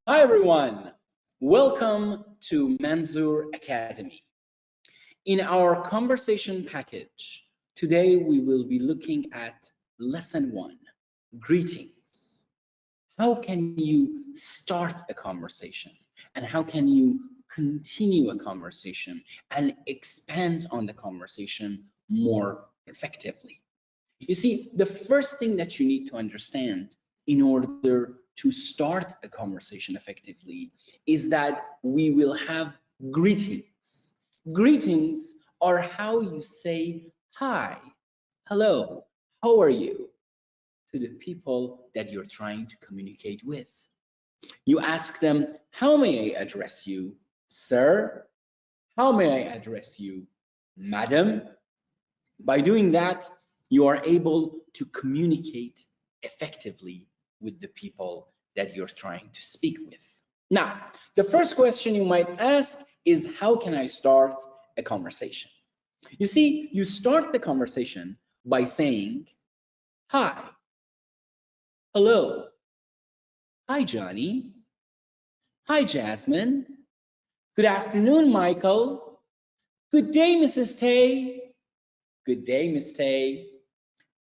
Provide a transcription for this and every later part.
Hi everyone, welcome to Manzoor Academy. In our conversation package, today we will be looking at lesson 1, greetings. How can you start a conversation and how can you continue a conversation and expand on the conversation more effectively? You see, the first thing that you need to understand in order to start a conversation effectively is that we will have greetings. Greetings are how you say hi, hello, how are you to the people that you're trying to communicate with. You ask them, how may I address you, sir? How may I address you, madam? By doing that, you are able to communicate effectively with the people that you're trying to speak with. Now, the first question you might ask is, how can I start a conversation? You see, you start the conversation by saying, hi, hello, hi, Johnny, hi, Jasmine, good afternoon, Michael, good day, Mrs. Tay, good day, Miss Tay,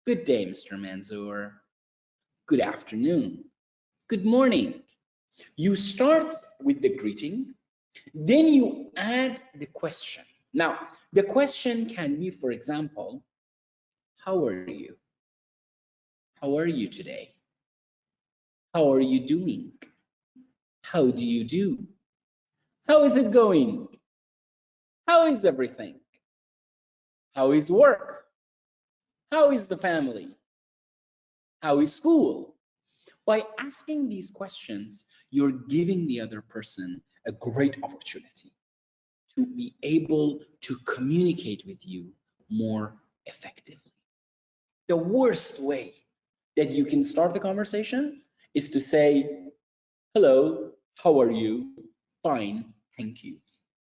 good day, Mr. Manzoor, good afternoon, good morning. You start with the greeting, then you add the question. Now, the question can be, for example, how are you? How are you today? How are you doing? How do you do? How is it going? How is everything? How is work? How is the family? How is school? By asking these questions, you're giving the other person a great opportunity to be able to communicate with you more effectively. The worst way that you can start the conversation is to say, hello, how are you? Fine, thank you.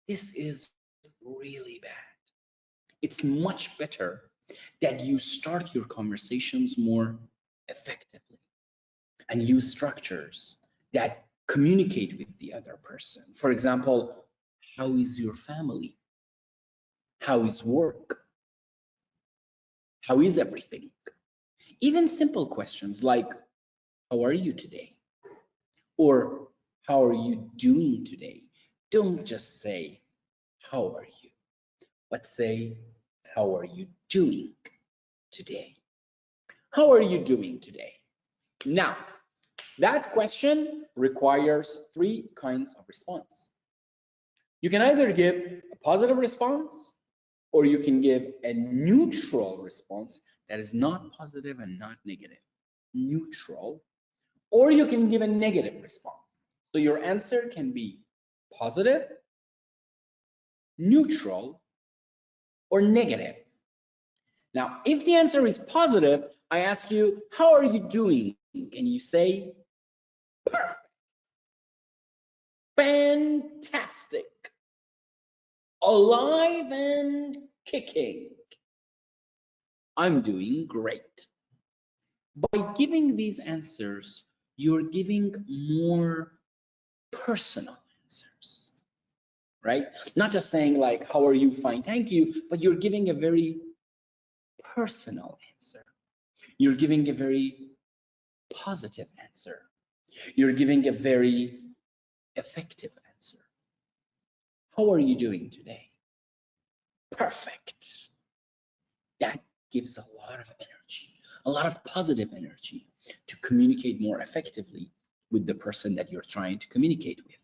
This is really bad. It's much better that you start your conversations more effectively and use structures that communicate with the other person. For example, how is your family? How is work? How is everything? Even simple questions like, how are you today? Or how are you doing today? Don't just say, how are you? But say, how are you doing today? How are you doing today? Now, that question requires 3 kinds of response. You can either give a positive response or you can give a neutral response that is not positive and not negative, neutral, or you can give a negative response. So your answer can be positive, neutral, or negative. Now, if the answer is positive, I ask you, how are you doing? And you say, perfect, fantastic, alive and kicking. I'm doing great. By giving these answers, you're giving more personal answers, right? Not just saying like, how are you? Fine, thank you, but you're giving a very personal answer. You're giving a very positive answer. You're giving a very effective answer. How are you doing today? Perfect. That gives a lot of energy, a lot of positive energy to communicate more effectively with the person that you're trying to communicate with.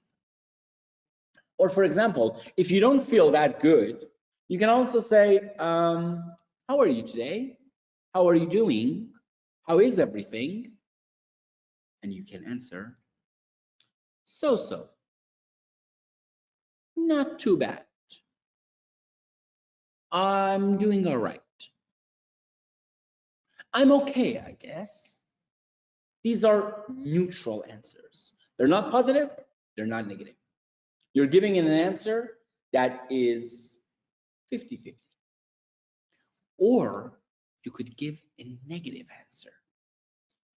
Or for example, if you don't feel that good, you can also say, how are you today? How are you doing? How is everything? And you can answer, so-so, not too bad. I'm doing all right. I'm okay, I guess. These are neutral answers. They're not positive, they're not negative. You're giving an answer that is 50-50. Or you could give a negative answer.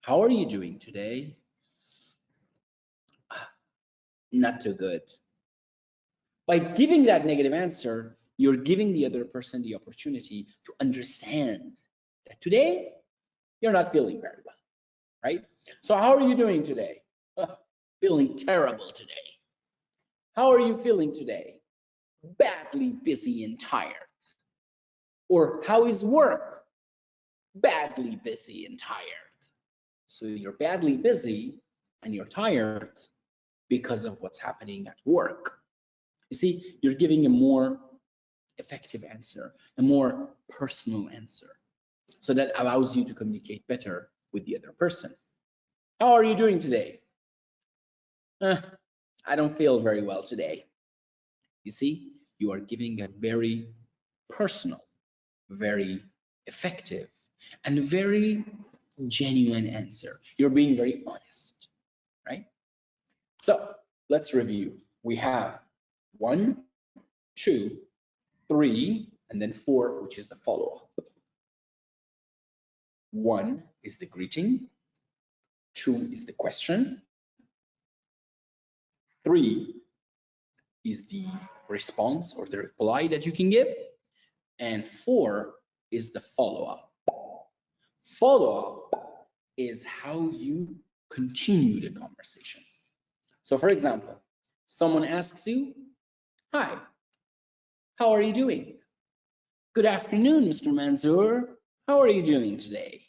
How are you doing today? not too good. By giving that negative answer, you're giving the other person the opportunity to understand that today you're not feeling very well, right? So how are you doing today? Feeling terrible today. How are you feeling today? Badly busy and tired. Or how is work? Badly busy and tired. So you're badly busy and you're tired because of what's happening at work. You see, you're giving a more effective answer, a more personal answer. So that allows you to communicate better with the other person. How are you doing today? I don't feel very well today. You see, you are giving a very personal, very effective, and very genuine answer. You're being very honest, right? So let's review. We have 1, 2, 3, and then 4, which is the follow-up. 1 is the greeting, 2 is the question, 3 is the response or the reply that you can give, and 4 is the follow-up. Follow-up is how you continue the conversation. So for example, someone asks you, "Hi, how are you doing?" "Good afternoon, Mr. Manzoor. How are you doing today?"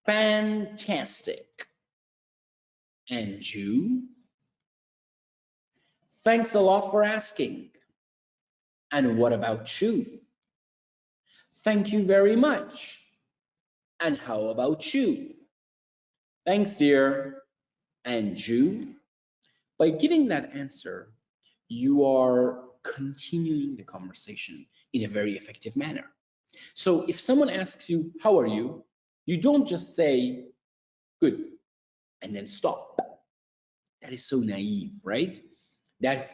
"Fantastic. And you?" "Thanks a lot for asking. And what about you?" "Thank you very much. And how about you?" "Thanks, dear. And you?" By giving that answer, you are continuing the conversation in a very effective manner. So if someone asks you, "How are you?" you don't just say, "Good," and then stop. That is so naive, right? That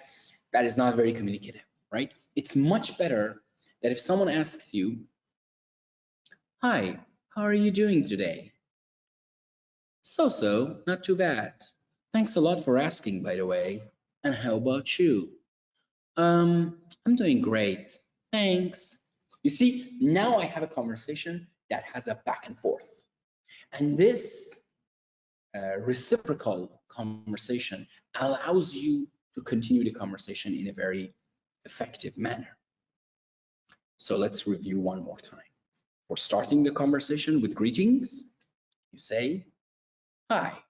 is not very communicative, right? It's much better that if someone asks you, "Hi, how are you doing today?" So, not too bad. Thanks a lot for asking, by the way. And how about you?" I'm doing great. Thanks. You see, now I have a conversation that has a back and forth. And this reciprocal conversation allows you to continue the conversation in a very effective manner. So let's review one more time. For starting the conversation with greetings, you say, "Hi.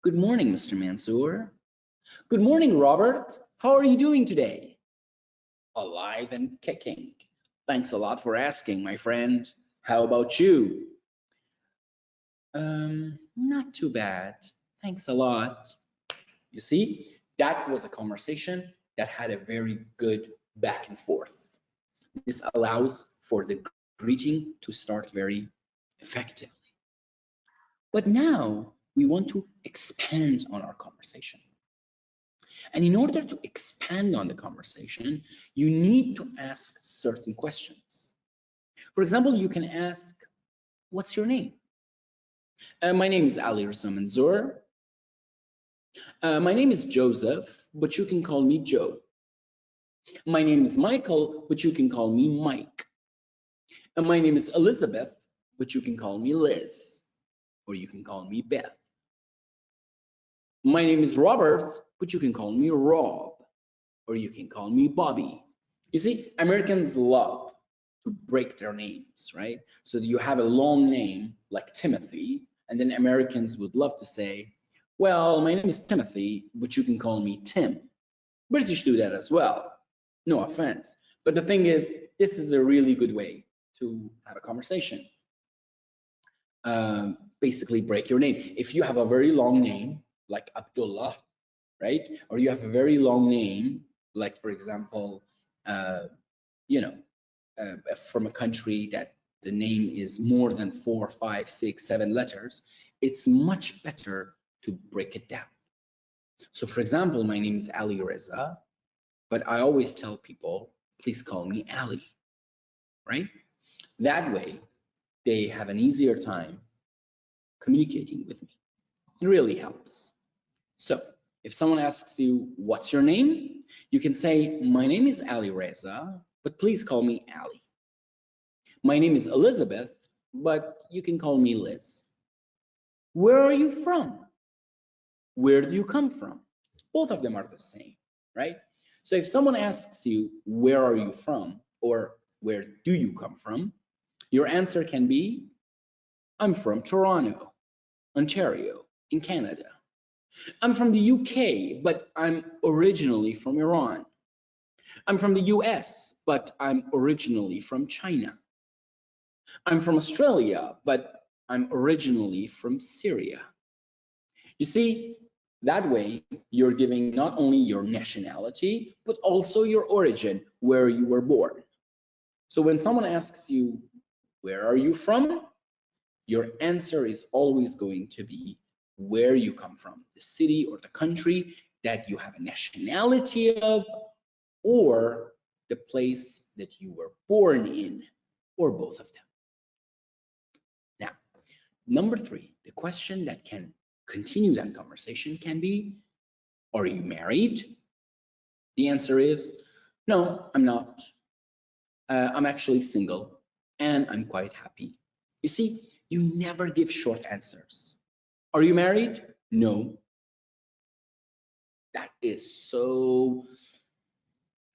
Good morning, Mr. Mansoor." "Good morning, Robert. How are you doing today?" "Alive and kicking. Thanks a lot for asking, my friend. How about you?" Not too bad. Thanks a lot." You see, that was a conversation that had a very good back and forth. This allows for the greeting to start very effectively. But now we want to expand on our conversation. And in order to expand on the conversation, you need to ask certain questions. For example, you can ask, "What's your name?" My name is Ali Reza Manzoor. My name is Joseph, but you can call me Joe. My name is Michael, but you can call me Mike. And my name is Elizabeth, but you can call me Liz, or you can call me Beth. My name is Robert, but you can call me Rob, or you can call me Bobby. You see, Americans love to break their names, right? So you have a long name like Timothy, and then Americans would love to say, "Well, my name is Timothy, but you can call me Tim." British do that as well. No offense. But the thing is, this is a really good way to have a conversation. Basically break your name. If you have a very long name, like Abdullah, right? Or you have a very long name, like for example, you know, from a country that the name is more than 4, 5, 6, 7 letters, it's much better to break it down. So for example, my name is Ali Reza, but I always tell people, "Please call me Ali," right? That way, they have an easier time communicating with me. It really helps. So if someone asks you, what's your name? You can say, my name is Ali Reza, but please call me Ali. My name is Elizabeth, but you can call me Liz. Where are you from? Where do you come from? Both of them are the same, right? So if someone asks you, where are you from? Or where do you come from? Your answer can be, I'm from Toronto, Ontario, in Canada. I'm from the UK, but I'm originally from Iran. I'm from the US, but I'm originally from China. I'm from Australia, but I'm originally from Syria. You see, that way you're giving not only your nationality, but also your origin, where you were born. So when someone asks you, where are you from? Your answer is always going to be where you come from, the city or the country that you have a nationality of, or the place that you were born in, or both of them. Now, number 3, the question that can continue that conversation can be, are you married? The answer is, no, I'm not. I'm actually single and I'm quite happy. You see, you never give short answers. Are you married? No. That is so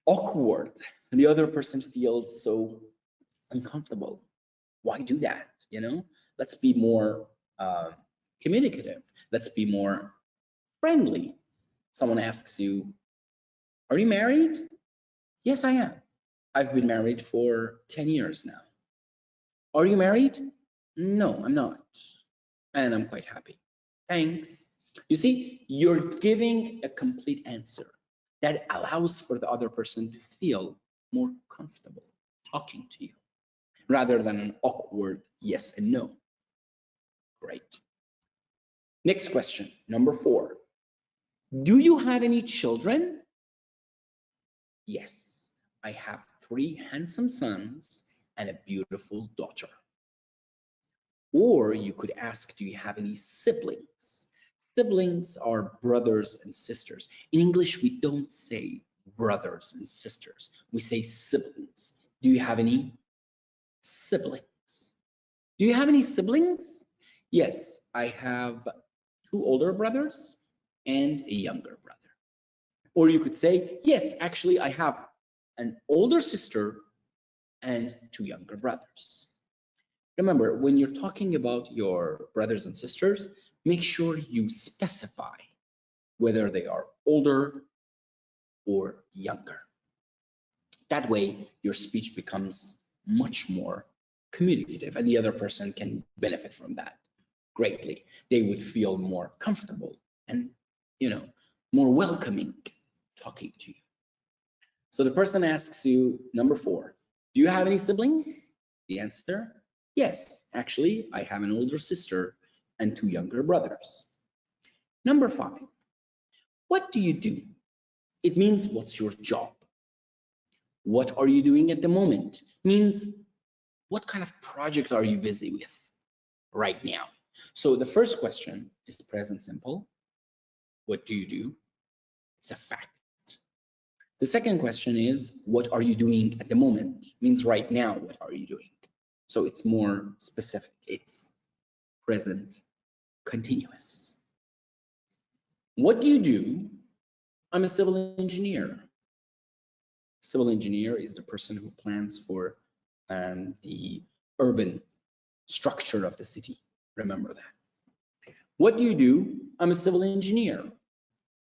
awkward. And the other person feels so uncomfortable. Why do that? You know, let's be more communicative. Let's be more friendly. Someone asks you, are you married? Yes, I am. I've been married for 10 years now. Are you married? No, I'm not. And I'm quite happy. Thanks. You see, you're giving a complete answer that allows for the other person to feel more comfortable talking to you rather than an awkward yes and no. Great. Next question, number 4. Do you have any children? Yes, I have 3 handsome sons and a beautiful daughter. Or you could ask, do you have any siblings? Siblings are brothers and sisters. In English, we don't say brothers and sisters. We say siblings. Do you have any siblings? Do you have any siblings? Yes, I have 2 older brothers and a younger brother. Or you could say, yes, actually, I have an older sister and 2 younger brothers. Remember, when you're talking about your brothers and sisters, make sure you specify whether they are older or younger. That way, your speech becomes much more communicative and the other person can benefit from that greatly. They would feel more comfortable and, more welcoming talking to you. So the person asks you, number 4, do you have any siblings? The answer, yes, actually, I have an older sister and 2 younger brothers. Number 5, what do you do? It means, what's your job? What are you doing at the moment? Means, what kind of project are you busy with right now? So the first question is the present simple. What do you do? It's a fact. The second question is, what are you doing at the moment? Means right now, what are you doing? So it's more specific. It's present continuous. What do you do? I'm a civil engineer. Civil engineer is the person who plans for the urban structure of the city. Remember that. What do you do? I'm a civil engineer.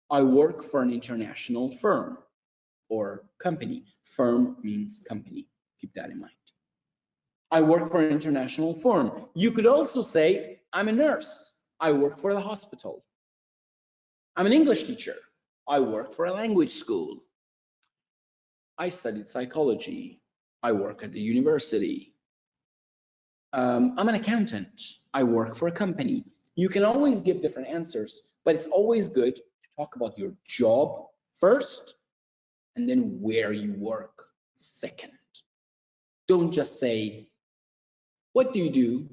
I work for an international firm or company. Firm means company. Keep that in mind. I work for an international firm. You could also say, I'm a nurse. I work for the hospital. I'm an English teacher. I work for a language school. I studied psychology. I work at the university. I'm an accountant. I work for a company. You can always give different answers, but it's always good to talk about your job first and then where you work second. Don't just say, what do you do?